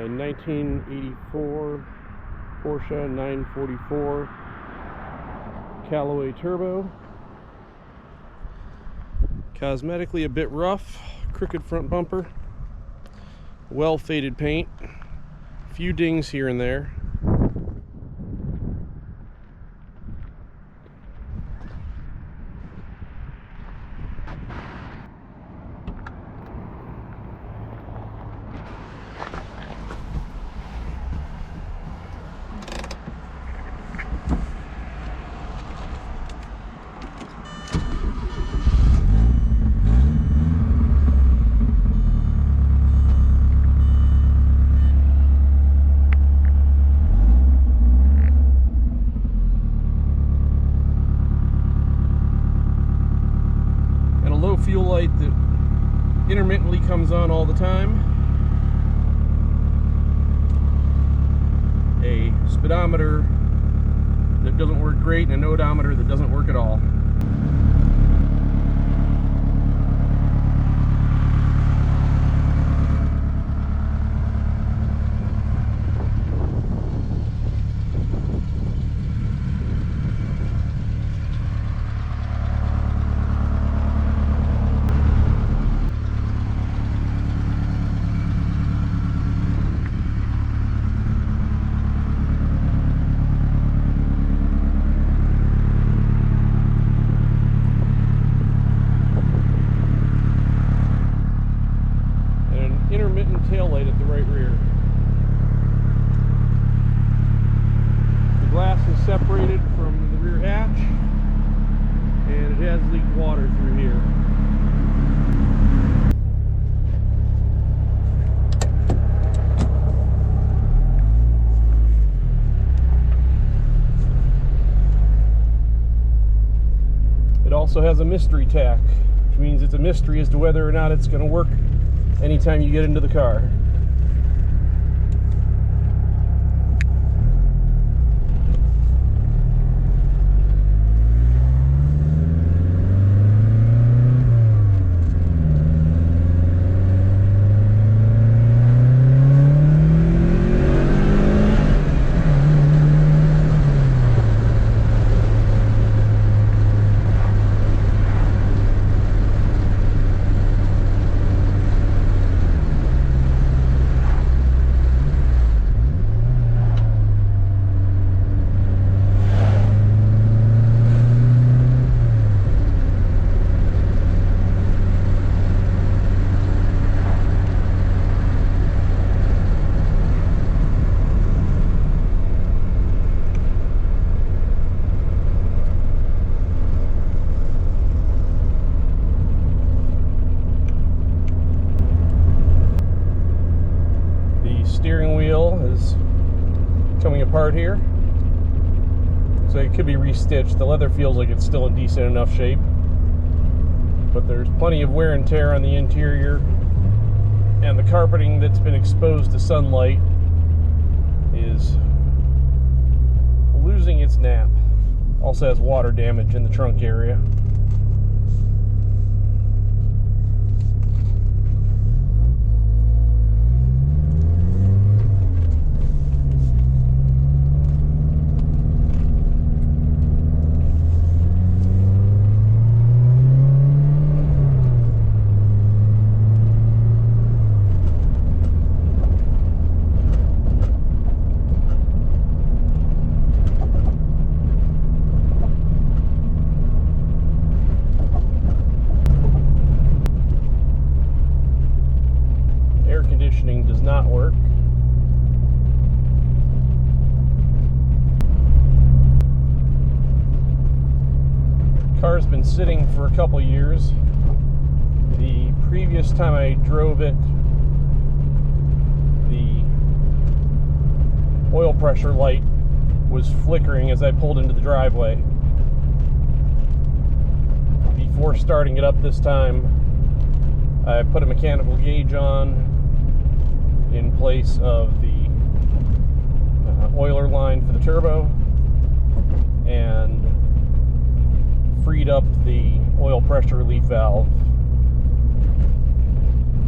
my 1984 Porsche 944 Callaway turbo. Cosmetically a bit rough, crooked front bumper, well faded paint, a few dings here and there. Low fuel light that intermittently comes on all the time. A speedometer that doesn't work great and an odometer that doesn't work at all. Intermittent tail light at the right rear. The glass is separated from the rear hatch, and it has leaked water through here. It also has a mystery tack, which means it's a mystery as to whether or not it's going to work anytime you get into the car. Steering wheel is coming apart here, so it could be restitched. The leather feels like it's still in decent enough shape, but there's plenty of wear and tear on the interior, and the carpeting that's been exposed to sunlight is losing its nap. Also has water damage in the trunk area. Air conditioning does not work. Car's been sitting for a couple years. The previous time I drove it, the oil pressure light was flickering as I pulled into the driveway. Before starting it up this time, I put a mechanical gauge on in place of the oiler line for the turbo, and freed up the oil pressure relief valve.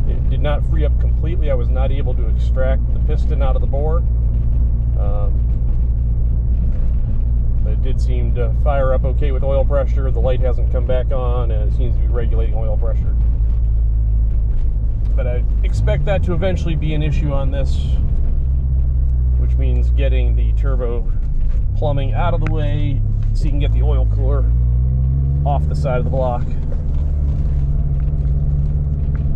It did not free up completely. I was not able to extract the piston out of the bore. But it did seem to fire up okay with oil pressure. The light hasn't come back on, and it seems to be regulating oil pressure. But I expect that to eventually be an issue on this, which means getting the turbo plumbing out of the way so you can get the oil cooler off the side of the block.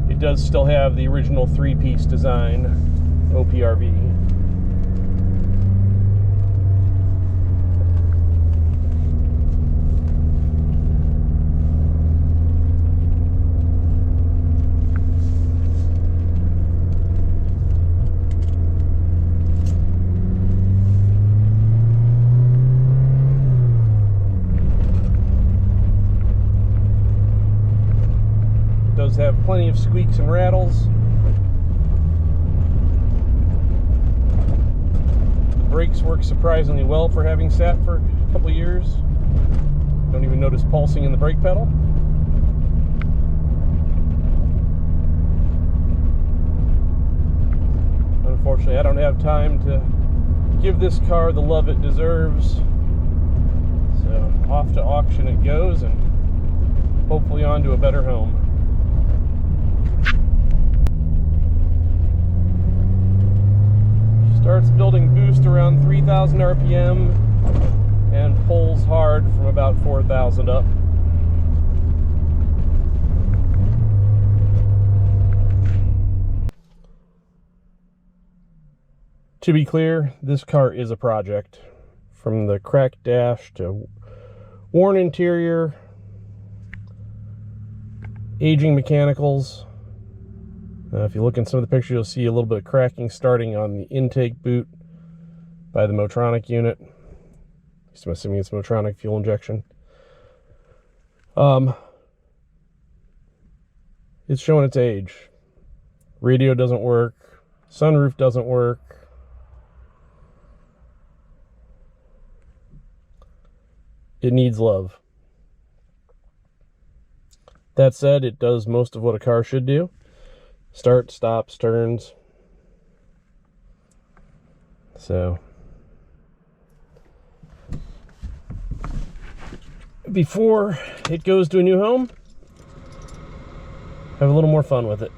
It does still have the original 3-piece design, OPRV. Does have plenty of squeaks and rattles. The brakes work surprisingly well for having sat for a couple of years. Don't even notice pulsing in the brake pedal. Unfortunately, I don't have time to give this car the love it deserves. So off to auction it goes, and hopefully on to a better home. Starts building boost around 3,000 RPM and pulls hard from about 4,000 up. To be clear, this car is a project. From the cracked dash to worn interior, aging mechanicals. If you look in some of the pictures, you'll see a little bit of cracking starting on the intake boot by the Motronic unit. At least I'm assuming it's Motronic fuel injection. It's showing its age. Radio doesn't work. Sunroof doesn't work. It needs love. That said, it does most of what a car should do. Start, stops, turns. So before it goes to a new home, have a little more fun with it.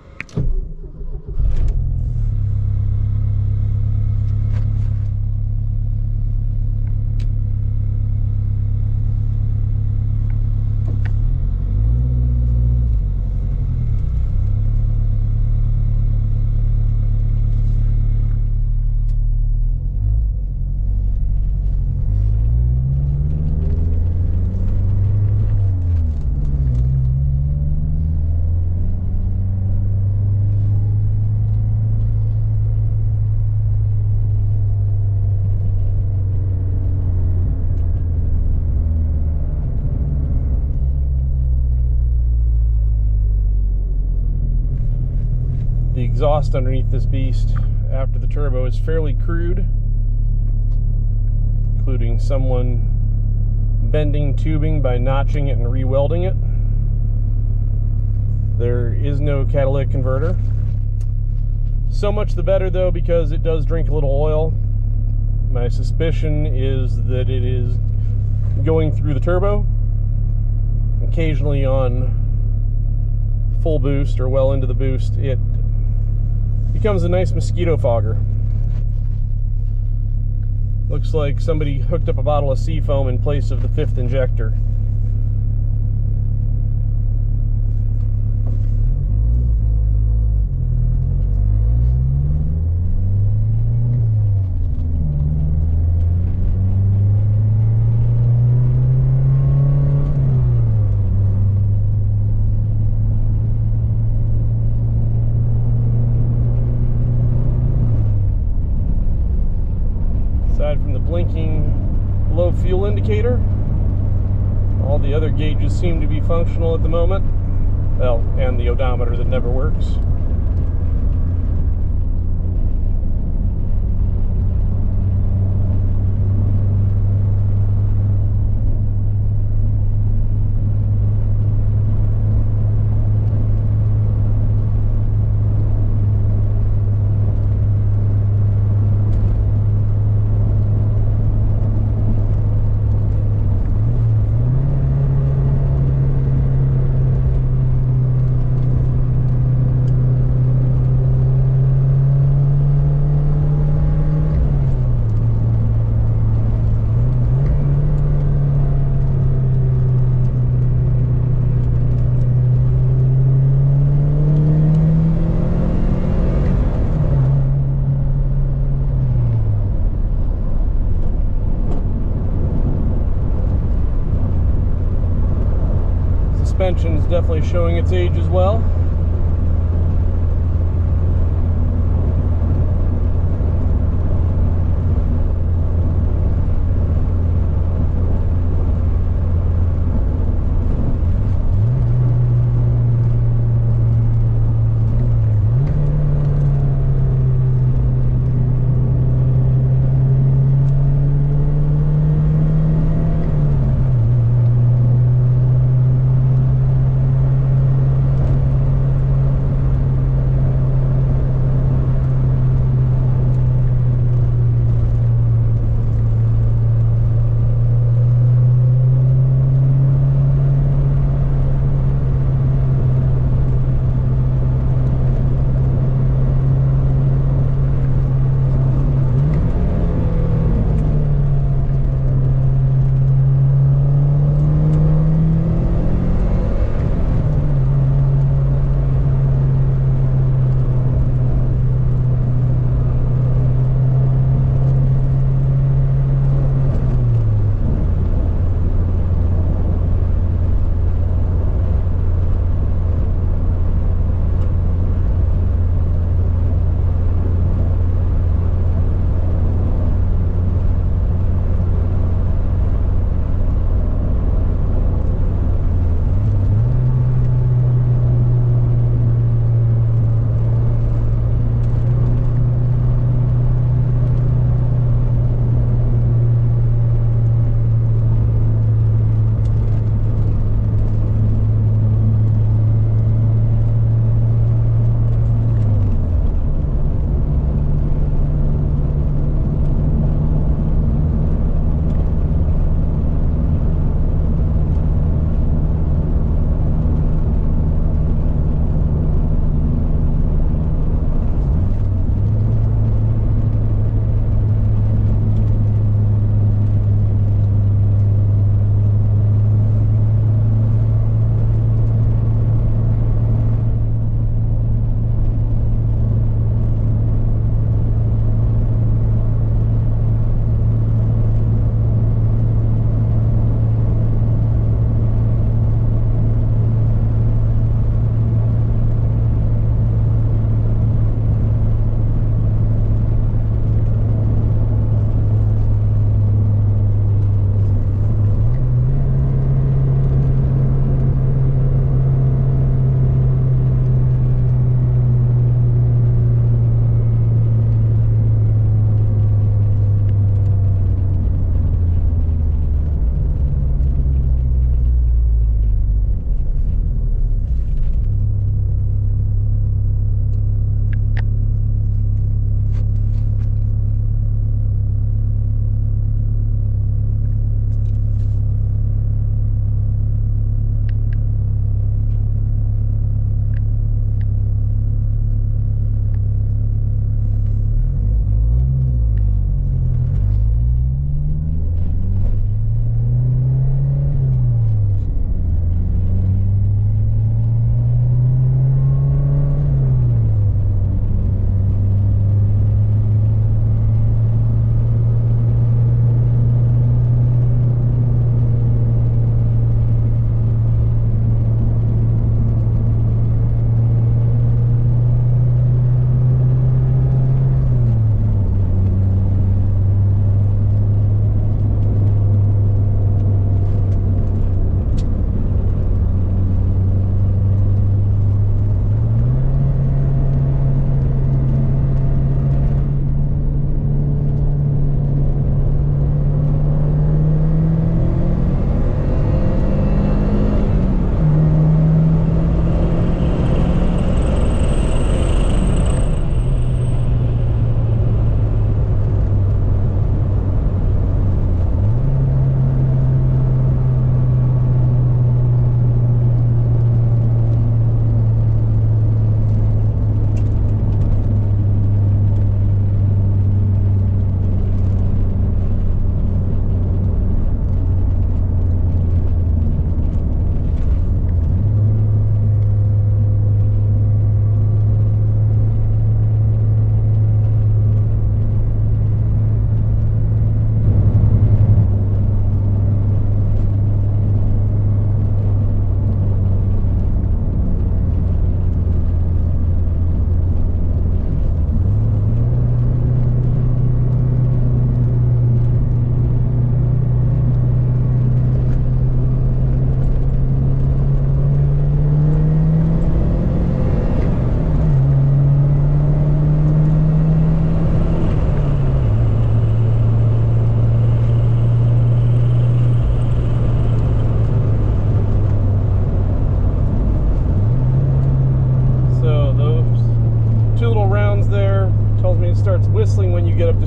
The exhaust underneath this beast after the turbo is fairly crude, including someone bending tubing by notching it and re-welding it. There is no catalytic converter. So much the better though, because it does drink a little oil. My suspicion is that it is going through the turbo, occasionally on full boost or well into the boost. It becomes a nice mosquito fogger. Looks like somebody hooked up a bottle of Seafoam in place of the 5th injector. Aside from the blinking low fuel indicator, all the other gauges seem to be functional at the moment. Well, and the odometer that never works. suspension is definitely showing its age as well.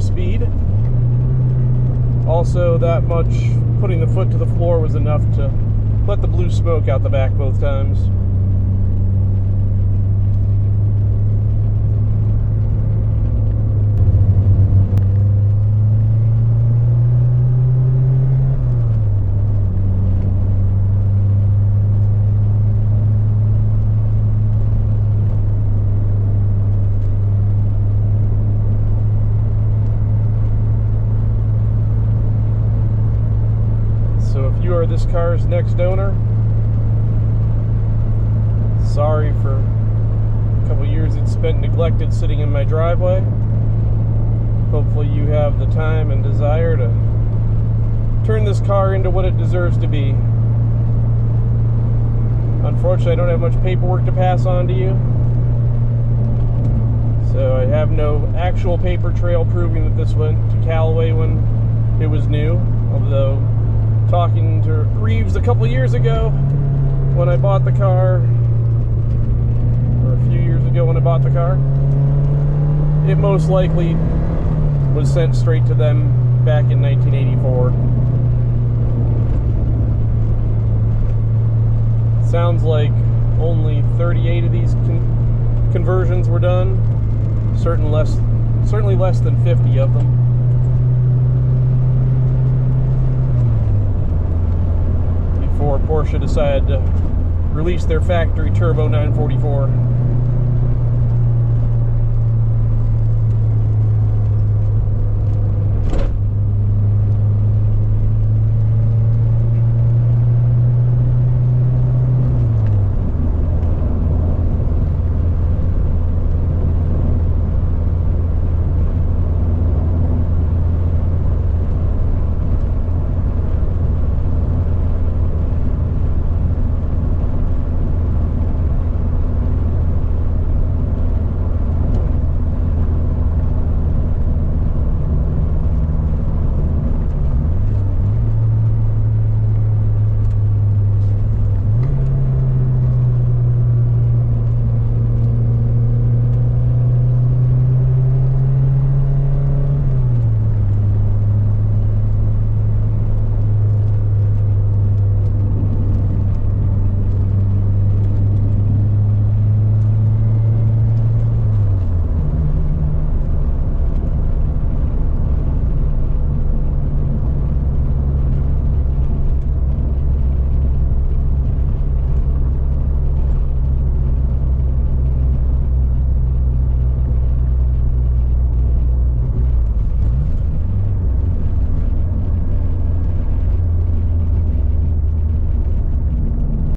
speed. Also, that much putting the foot to the floor was enough to let the blue smoke out the back both times. This car's next owner, sorry for a couple years it's spent neglected sitting in my driveway. Hopefully you have the time and desire to turn this car into what it deserves to be. Unfortunately, I don't have much paperwork to pass on to you, so I have no actual paper trail proving that this went to Callaway when it was new, although talking to Reeves a couple years ago when I bought the car, or a few years ago when I bought the car, it most likely was sent straight to them back in 1984. Sounds like only 38 of these conversions were done, certainly less than 50 of them. Before Porsche decided to release their factory turbo 944.